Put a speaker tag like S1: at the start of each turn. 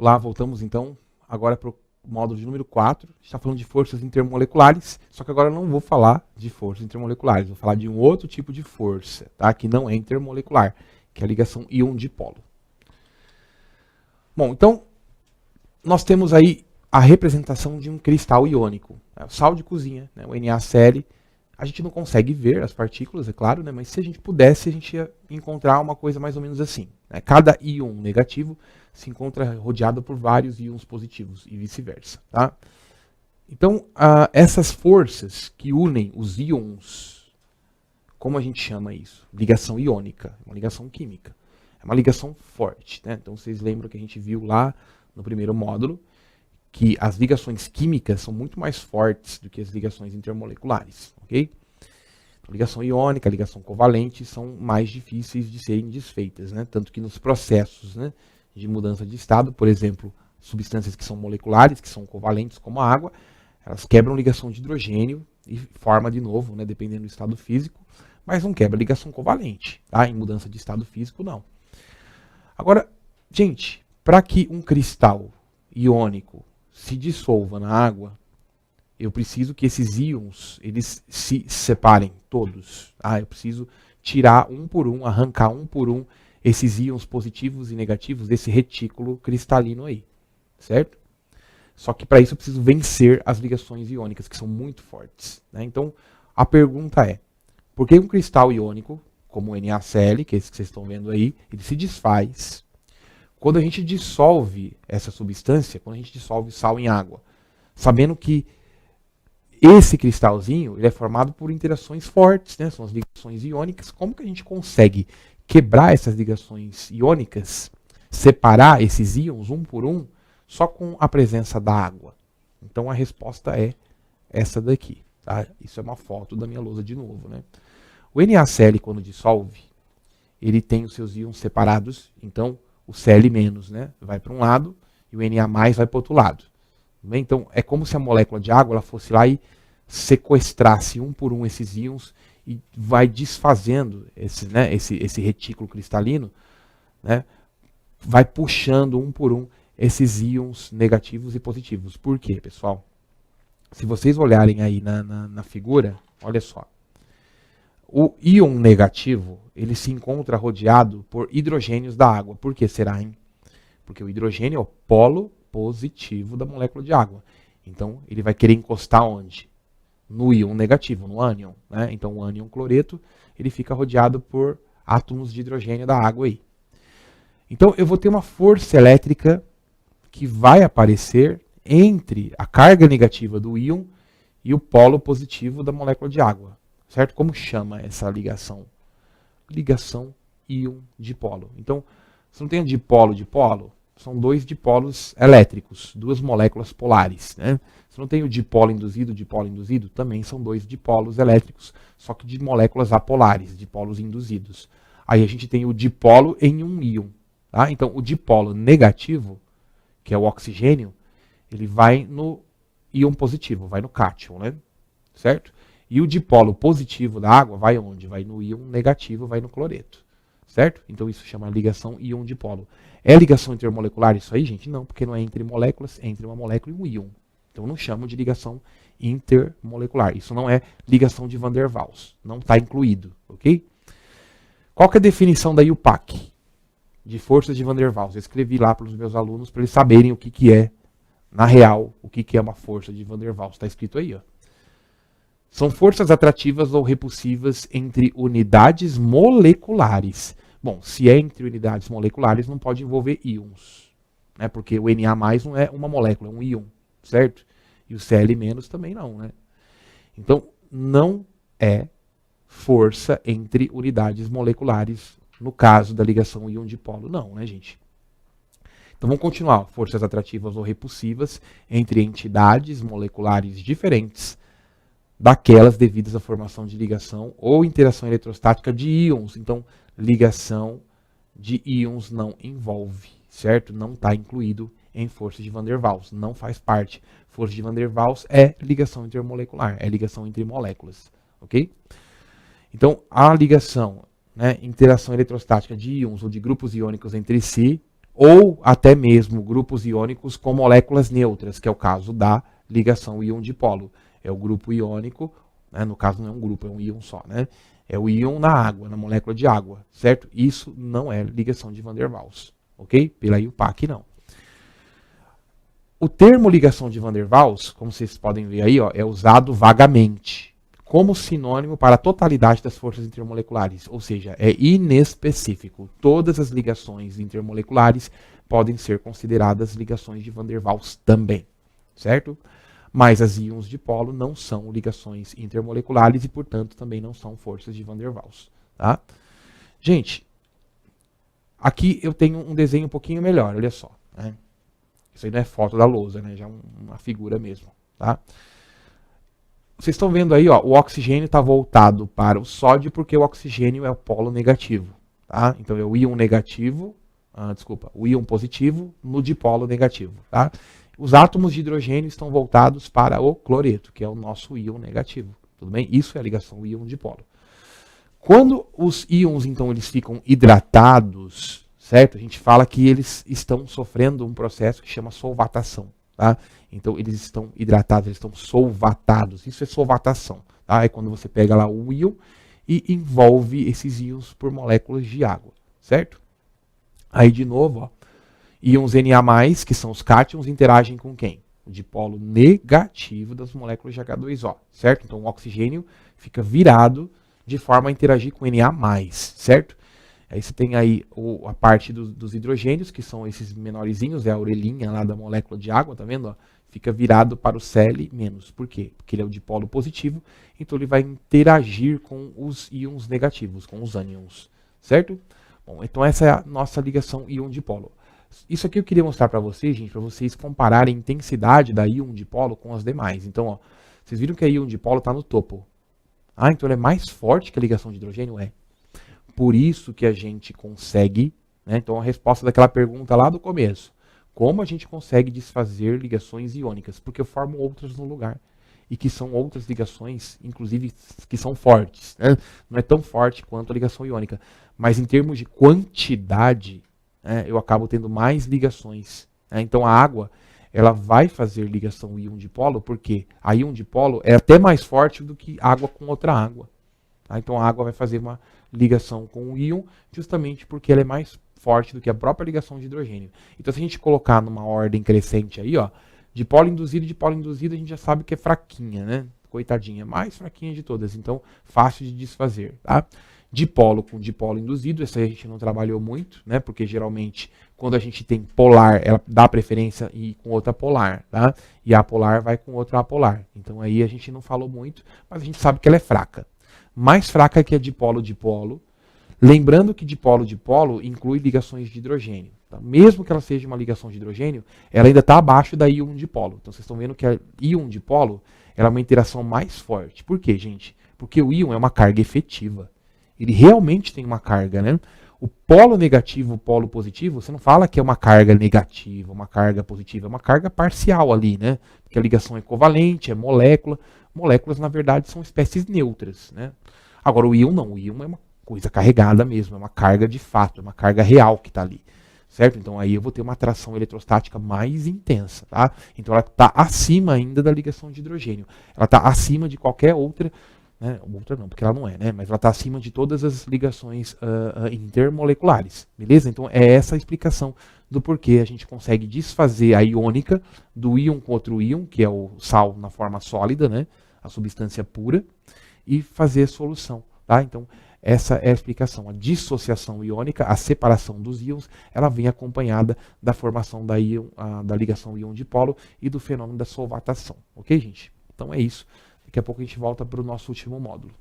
S1: Olá, voltamos então agora para o módulo de número 4. A gente está falando de forças intermoleculares, só que agora eu não vou falar de forças intermoleculares, vou falar de um outro tipo de força, tá? Que não é intermolecular, que é a ligação íon-dipolo. Bom, então nós temos aí a representação de um cristal iônico, né? O sal de cozinha, né? O NaCl. A gente não consegue ver as partículas, é claro, né? Mas se a gente pudesse, a gente ia encontrar uma coisa mais ou menos assim, né? Cada íon negativo se encontra rodeado por vários íons positivos e vice-versa, tá? Então, essas forças que unem os íons, como a gente chama isso? Ligação iônica, uma ligação química. É uma ligação forte, né? Então, vocês lembram que a gente viu lá no primeiro módulo que as ligações químicas são muito mais fortes do que as ligações intermoleculares, ok? A ligação iônica, a ligação covalente são mais difíceis de serem desfeitas, né? Tanto que nos processos, né, de mudança de estado, por exemplo, substâncias que são moleculares, que são covalentes, como a água, elas quebram ligação de hidrogênio e forma de novo, né, dependendo do estado físico, mas não quebra ligação covalente, tá? Em mudança de estado físico, não. Agora, gente, para que um cristal iônico se dissolva na água, eu preciso que esses íons eles se separem todos. Eu preciso tirar um por um, arrancar um por um esses íons positivos e negativos desse retículo cristalino aí, certo? Só que para isso eu preciso vencer as ligações iônicas, que são muito fortes, né? Então, a pergunta é, por que um cristal iônico, como o NaCl, que é esse que vocês estão vendo aí, ele se desfaz quando a gente dissolve essa substância, quando a gente dissolve sal em água, sabendo que esse cristalzinho ele é formado por interações fortes, né? São as ligações iônicas. Como que a gente consegue quebrar essas ligações iônicas, separar esses íons um por um, só com a presença da água? Então a resposta é essa daqui, tá? Isso é uma foto da minha lousa de novo, né? O NaCl, quando dissolve, ele tem os seus íons separados, então o Cl-, né, vai para um lado e o Na+, vai para o outro lado. Então, é como se a molécula de água ela fosse lá e sequestrasse um por um esses íons e vai desfazendo esse retículo cristalino, né, vai puxando um por um esses íons negativos e positivos. Por quê, pessoal? Se vocês olharem aí na figura, olha só. O íon negativo, ele se encontra rodeado por hidrogênios da água. Por que será, hein? Porque o hidrogênio é o polo positivo da molécula de água. Então, ele vai querer encostar onde? No íon negativo, no ânion, né? Então, o ânion cloreto, ele fica rodeado por átomos de hidrogênio da água aí. Então, eu vou ter uma força elétrica que vai aparecer entre a carga negativa do íon e o polo positivo da molécula de água. Certo? Como chama essa ligação? Ligação íon-dipolo. Então, você não tem um dipolo-dipolo? São dois dipolos elétricos, duas moléculas polares, né? Você não tem o dipolo induzido? Também são dois dipolos elétricos, só que de moléculas apolares, dipolos induzidos. Aí a gente tem o dipolo em um íon. Tá? Então, o dipolo negativo, que é o oxigênio, ele vai no íon positivo, vai no cátion, né? Certo? E o dipolo positivo da água vai onde? Vai no íon negativo, vai no cloreto. Certo? Então isso chama ligação íon-dipolo. É ligação intermolecular isso aí, gente? Não, porque não é entre moléculas, é entre uma molécula e um íon. Então não chamo de ligação intermolecular. Isso não é ligação de Van der Waals. Não está incluído, ok? Qual que é a definição da IUPAC? De forças de Van der Waals. Eu escrevi lá para os meus alunos para eles saberem o que é, na real, o que é uma força de Van der Waals. Está escrito aí, ó. São forças atrativas ou repulsivas entre unidades moleculares. Bom, se é entre unidades moleculares, não pode envolver íons, né? Porque o Na+ não é uma molécula, é um íon, certo? E o Cl- também não, né? Então, não é força entre unidades moleculares, no caso da ligação íon-dipolo, não, né, gente? Então, vamos continuar. Forças atrativas ou repulsivas entre entidades moleculares diferentes, daquelas devidas à formação de ligação ou interação eletrostática de íons. Então, ligação de íons não envolve, certo? Não está incluído em força de Van der Waals, não faz parte. Força de Van der Waals é ligação intermolecular, é ligação entre moléculas, ok? Então, a ligação, né, interação eletrostática de íons ou de grupos iônicos entre si, ou até mesmo grupos iônicos com moléculas neutras, que é o caso da ligação íon-dipolo. É o grupo iônico, né, no caso não é um grupo, é um íon só, né? É o íon na água, na molécula de água, certo? Isso não é ligação de Van der Waals, ok? Pela IUPAC não. O termo ligação de Van der Waals, como vocês podem ver aí, ó, é usado vagamente, como sinônimo para a totalidade das forças intermoleculares, ou seja, é inespecífico. Todas as ligações intermoleculares podem ser consideradas ligações de Van der Waals também, certo? Mas as íons dipolo não são ligações intermoleculares e, portanto, também não são forças de Van der Waals, tá? Gente, aqui eu tenho um desenho um pouquinho melhor, olha só, né? Isso aí não é foto da lousa, né? Já é uma figura mesmo, tá? Vocês estão vendo aí, ó, o oxigênio está voltado para o sódio porque o oxigênio é o polo negativo, tá? Então é o íon negativo, o íon positivo no dipolo negativo, tá? Os átomos de hidrogênio estão voltados para o cloreto, que é o nosso íon negativo, tudo bem? Isso é a ligação íon-dipolo. Quando os íons, então, eles ficam hidratados, certo? A gente fala que eles estão sofrendo um processo que chama solvatação, tá? Então, eles estão hidratados, eles estão solvatados. Isso é solvatação, tá? É quando você pega lá o íon e envolve esses íons por moléculas de água, certo? Aí, de novo, ó, íons Na+, que são os cátions, interagem com quem? O dipolo negativo das moléculas de H2O, certo? Então, o oxigênio fica virado de forma a interagir com Na+, certo? Aí você tem aí a parte dos hidrogênios, que são esses menorzinhos, é a orelhinha lá da molécula de água, tá vendo? Ó? Fica virado para o Cl-. Por quê? Porque ele é o dipolo positivo, então ele vai interagir com os íons negativos, com os ânions, certo? Bom, então essa é a nossa ligação íon-dipolo. Isso aqui eu queria mostrar para vocês, gente, para vocês compararem a intensidade da íon-dipolo com as demais. Então, ó, vocês viram que a íon-dipolo está no topo. Ah, então ela é mais forte que a ligação de hidrogênio? É. Por isso que a gente consegue, né? Então a resposta daquela pergunta lá do começo. Como a gente consegue desfazer ligações iônicas? Porque eu formo outras no lugar. E que são outras ligações, inclusive, que são fortes, né? Não é tão forte quanto a ligação iônica. Mas em termos de quantidade, né, eu acabo tendo mais ligações, né? Então a água, ela vai fazer ligação íon-dipolo, porque a íon-dipolo é até mais forte do que água com outra água. Tá? Então a água vai fazer uma ligação com o íon, justamente porque ela é mais forte do que a própria ligação de hidrogênio. Então se a gente colocar numa ordem crescente aí, ó, dipolo induzido e dipolo induzido, a gente já sabe que é fraquinha, né? Coitadinha, mais fraquinha de todas, então fácil de desfazer, tá? Dipolo com dipolo induzido, essa aí a gente não trabalhou muito, né? Porque geralmente quando a gente tem polar, ela dá preferência e com outra polar, tá? E a polar vai com outra apolar. Então aí a gente não falou muito, mas a gente sabe que ela é fraca. Mais fraca que a dipolo-dipolo. Lembrando que dipolo-dipolo inclui ligações de hidrogênio. Tá? Mesmo que ela seja uma ligação de hidrogênio, ela ainda está abaixo da íon-dipolo. Então vocês estão vendo que a íon-dipolo ela é uma interação mais forte. Por quê, gente? Porque o íon é uma carga efetiva. Ele realmente tem uma carga, né? O polo negativo, o polo positivo, você não fala que é uma carga negativa, uma carga positiva, é uma carga parcial ali, né? Porque a ligação é covalente, é molécula. Moléculas, na verdade, são espécies neutras, né? Agora, o íon não. O íon é uma coisa carregada mesmo, é uma carga de fato, é uma carga real que está ali, certo? Então, aí eu vou ter uma atração eletrostática mais intensa, tá? Então, ela está acima ainda da ligação de hidrogênio. Ela está acima de qualquer outra, né? Outra não, porque ela não é, né? Mas ela está acima de todas as ligações intermoleculares, beleza? Então, é essa a explicação do porquê a gente consegue desfazer a iônica do íon com outro íon, que é o sal na forma sólida, né? A substância pura, e fazer a solução, tá? Então, essa é a explicação. A dissociação iônica, a separação dos íons, ela vem acompanhada da formação da ligação íon-dipolo e do fenômeno da solvatação, ok, gente? Então é isso. Daqui a pouco a gente volta para o nosso último módulo.